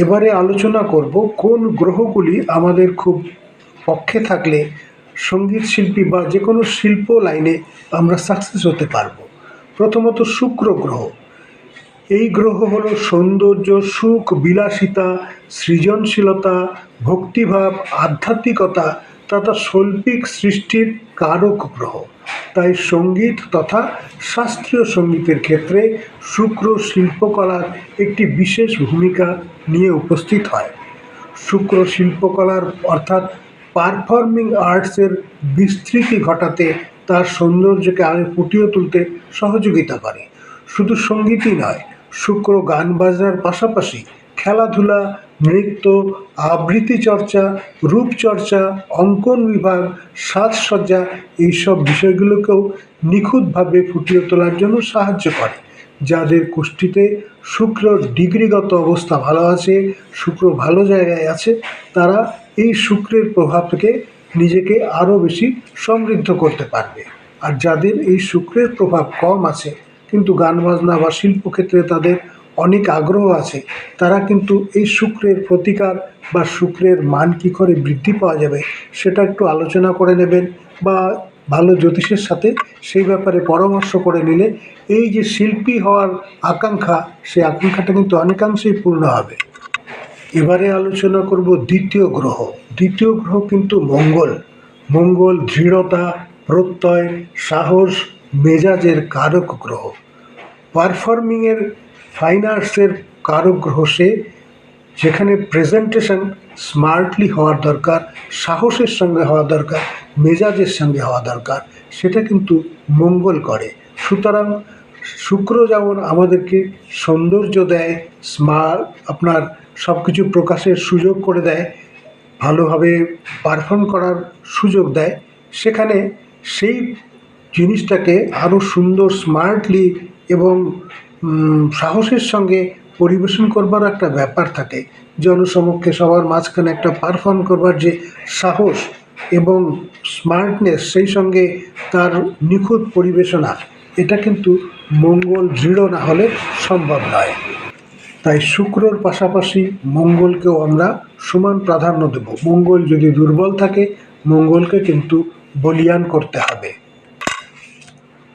এবারে আলোচনা করব কোন গ্রহগুলি আমাদের খুব পক্ষে থাকলে সঙ্গীত শিল্পী বা যে কোনো শিল্প লাইনে আমরা সাকসেস হতে পারবো। প্রথমত শুক্র গ্রহ। এই গ্রহ হলো সৌন্দর্য, সুখ, বিলাসিতা, সৃজনশীলতা, ভক্তিভাব, আধ্যাত্মিকতা তথা শৈল্পিক সৃষ্টির কারক গ্রহ। তাই সঙ্গীত তথা শাস্ত্রীয় সঙ্গীতের ক্ষেত্রে শুক্র শিল্পকলার একটি বিশেষ ভূমিকা নিয়ে উপস্থিত হয়। শুক্র শিল্পকলার অর্থাৎ পারফর্মিং আর্টসের বিস্তৃতি ঘটাতে, তার সৌন্দর্যকে আরও ফুটিয়ে তুলতে সহযোগিতা করে। শুধু সঙ্গীতই নয়, শুক্র গান বাজনার পাশাপাশি খেলাধুলা, নৃত্য, আবৃত্তি চর্চা, রূপচর্চা, অঙ্কন বিভাগ, সাজসজ্জা এইসব বিষয়গুলোকেও নিখুঁতভাবে ফুটিয়ে তোলার জন্য সাহায্য করে। যাদের কুষ্ঠিতে শুক্রর ডিগ্রিগত অবস্থা ভালো আছে, শুক্র ভালো জায়গায় আছে, তারা এই শুক্রের প্রভাব থেকে নিজেকে আরও বেশি সমৃদ্ধ করতে পারবে। আর যাদের এই শুক্রের প্রভাব কম আছে কিন্তু গান বাজনা বা শিল্পক্ষেত্রে তাদের অনেক আগ্রহ আছে, তারা কিন্তু এই শুক্রের প্রতিকার বা শুক্রের মান কী করে বৃদ্ধি পাওয়া যাবে সেটা একটু আলোচনা করে নেবেন, বা ভালো জ্যোতিষের সাথে সেই ব্যাপারে পরামর্শ করে নিলে এই যে শিল্পী হওয়ার আকাঙ্ক্ষা, সেই আকাঙ্ক্ষাটা কিন্তু অনেকাংশেই পূর্ণ হবে। এবারে আলোচনা করব দ্বিতীয় গ্রহ। দ্বিতীয় গ্রহ কিন্তু মঙ্গল। মঙ্গল দৃঢ়তা, প্রত্যয়, সাহস, মেজাজের কারক গ্রহ। পারফর্মিংয়ের, ফাইন আর্টসের কারক গ্রহ সে। যেখানে প্রেজেন্টেশন স্মার্টলি হওয়ার দরকার, সাহসের সঙ্গে হওয়া দরকার, মেজাজের সঙ্গে হওয়া দরকার, সেটা কিন্তু মঙ্গল করে। সুতরাং শুক্র যেমন আমাদেরকে সৌন্দর্য দেয়, আপনার সব কিছু প্রকাশের সুযোগ করে দেয়, ভালোভাবে পারফর্ম করার সুযোগ দেয়, সেখানে সেই জিনিসটাকে আরও সুন্দর, স্মার্টলি এবং সাহসের সঙ্গে পরিবেশন করবার একটা ব্যাপার থাকে। জনসমক্ষে সবার মাঝখানে একটা পারফর্ম করবার যে সাহস এবং স্মার্টনেস, সেই সঙ্গে তার নিখুঁত পরিবেশনা, এটা কিন্তু মঙ্গল দৃঢ় না হলে সম্ভব নয়। তাই শুক্রর পাশাপাশি মঙ্গলকেও আমরা সমান প্রাধান্য দেব। মঙ্গল যদি দুর্বল থাকে, মঙ্গলকে কিন্তু বলীয়ান করতে হবে।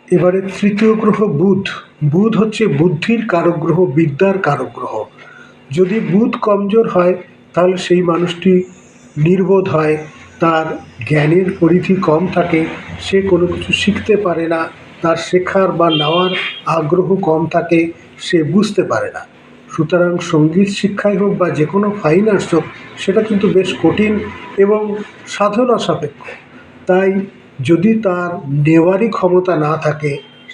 এবারে তৃতীয় গ্রহ বুধ। বুধ হচ্ছে বুদ্ধির কারক গ্রহ, বিদ্যার কারক গ্রহ। যদি বুধ কমজোর হয় তাহলে সেই মানুষটি নির্বোধ হয়, তার জ্ঞানের পরিধি কম থাকে, সে কোনো কিছু শিখতে পারে না, তার শেখার বা নেওয়ার আগ্রহ কম থাকে, সে বুঝতে পারে না। সুতরাং সঙ্গীত শিক্ষাই হোক বা যে কোনো ফাইন আর্টস হোক, সেটা কিন্তু বেশ কঠিন এবং সাধনা সাপেক্ষ। তাই যদি তার নেওয়ারই ক্ষমতা না থাকে,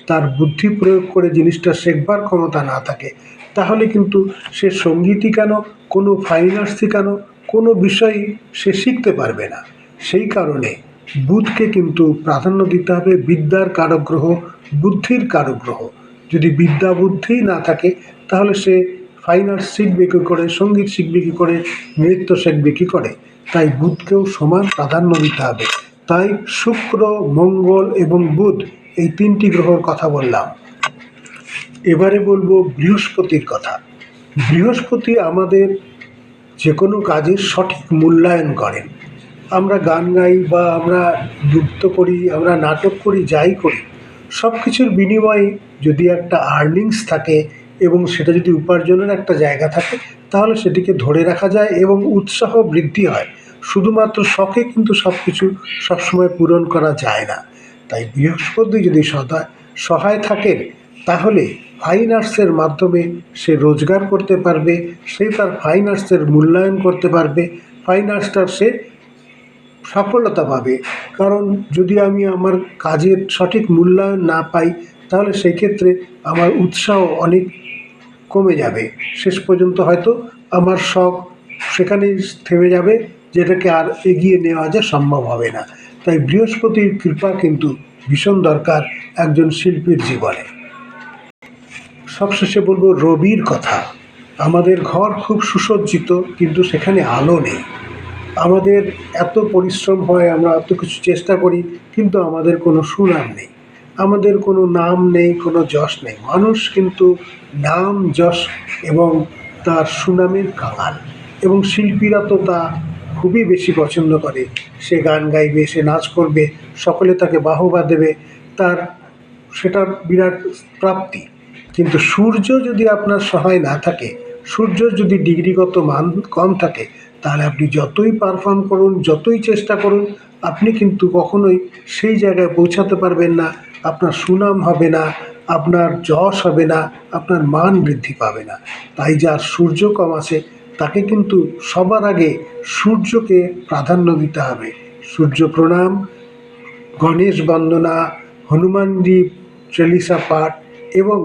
তার বুদ্ধি প্রয়োগ করে জিনিসটা শেখবার ক্ষমতা না থাকে, তাহলে কিন্তু সে সঙ্গীতই কেন, কোনো ফাইন আর্টসই কেন, কোনো বিষয়ই সে শিখতে পারবে না। সেই কারণে বুধকে কিন্তু প্রাধান্য দিতে হবে। বিদ্যার কারক গ্রহ, বুদ্ধির কারক গ্রহ। যদি বিদ্যা বুদ্ধি না থাকে তাহলে সে ফাইন আর্টস শিখবে কী করে, সঙ্গীত শিখবে কী করে, নৃত্য শিখবে কী করে? তাই বুধকেও সমান প্রাধান্য দিতে হবে। তাই শুক্র, মঙ্গল এবং বুধ, এই তিনটি গ্রহর কথা বললাম। এবারে বলবো বৃহস্পতির কথা। বৃহস্পতি আমাদের যে কোনো কাজের সঠিক মূল্যায়ন করেন। আমরা গান গাই বা আমরা নৃত্য করি, আমরা নাটক করি, যাই করি, সব কিছুর বিনিময়ে যদি একটা আর্নিংস থাকে এবং সেটা যদি উপার্জনের একটা জায়গা থাকে, তাহলে সেটিকে ধরে রাখা যায় এবং উৎসাহ বৃদ্ধি হয়। শুধুমাত্র শখে কিন্তু সব কিছু সবসময় পূরণ করা যায় না। তাই বৃহস্পতি যদি সহায় থাকেন, তাহলে ফাইন আর্টসের মাধ্যমে সে রোজগার করতে পারবে, সে তার ফাইন আর্টসের মূল্যায়ন করতে পারবে, ফাইন আর্টসটার সে সফলতা পাবে। কারণ যদি আমি আমার কাজের সঠিক মূল্যায়ন না পাই, তাহলে সেক্ষেত্রে আমার উৎসাহ অনেক কমে যাবে। শেষ পর্যন্ত হয়তো আমার শখ সেখানেই থেমে যাবে, যেটাকে আর এগিয়ে নেওয়া সম্ভব হবে না। তাই বৃহস্পতির কৃপা কিন্তু ভীষণ দরকার একজন শিল্পীর জীবনে। সবশেষে বলবো রবির কথা। আমাদের ঘর খুব সুসজ্জিত, কিন্তু সেখানে আলো নেই। আমাদের এত পরিশ্রম হয়, আমরা এত কিছু চেষ্টা করি, কিন্তু আমাদের কোনো সুনাম নেই, আমাদের কোনো নাম নেই, কোনো যশ নেই। মানুষ কিন্তু নাম, যশ এবং তার সুনামের কাঙাল, এবং শিল্পীরা তো তা খুবই বেশি পছন্দ করে। সে গান গাইবে, সে নাচ করবে, সকলে তাকে বাহবা দেবে, তার সেটা বিরাট প্রাপ্তি। কিন্তু সূর্য যদি আপনার সহায় না থাকে, সূর্যর যদি ডিগ্রিগত মান কম থাকে, তাহলে আপনি যতই পারফর্ম করুন, যতই চেষ্টা করুন, আপনি কিন্তু কখনোই সেই জায়গায় পৌঁছাতে পারবেন না। আপনার সুনাম হবে না, আপনার যশ হবে না, আপনার মান বৃদ্ধি পাবে না। তাই যার সূর্য কম আছে তাকে কিন্তু সবার আগে সূর্যকে প্রাধান্য দিতে হবে। সূর্য প্রণাম, গণেশ বন্দনা, হনুমানজি চালিসা পাঠ, এবং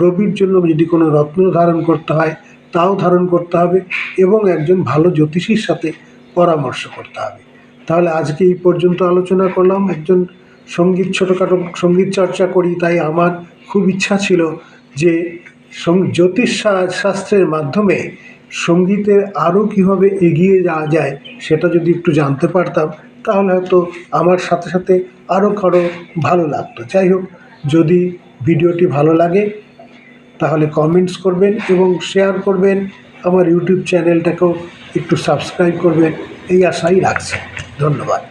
রবির জন্য যদি কোনো রত্ন ধারণ করতে হয় তাও ধারণ করতে হবে, এবং একজন ভালো জ্যোতিষীর সাথে পরামর্শ করতে হবে। তাহলে আজকে এই পর্যন্ত আলোচনা করলাম। একজন ছোটোখাটো সঙ্গীত চর্চা করি, তাই আমার খুব ইচ্ছা ছিল যে জ্যোতিষ শাস্ত্রের মাধ্যমে সঙ্গীতের আরও কীভাবে এগিয়ে যাওয়া যায় সেটা যদি একটু জানতে পারতাম, তাহলে হয়তো আমার সাথে সাথে আরও কারো ভালো লাগতো। যাই হোক, যদি ভিডিওটি ভালো লাগে তাহলে কমেন্টস করবেন এবং শেয়ার করবেন। আমার ইউটিউব চ্যানেলটাকেও একটু সাবস্ক্রাইব করবেন, এই আশাই রাখছি। ধন্যবাদ।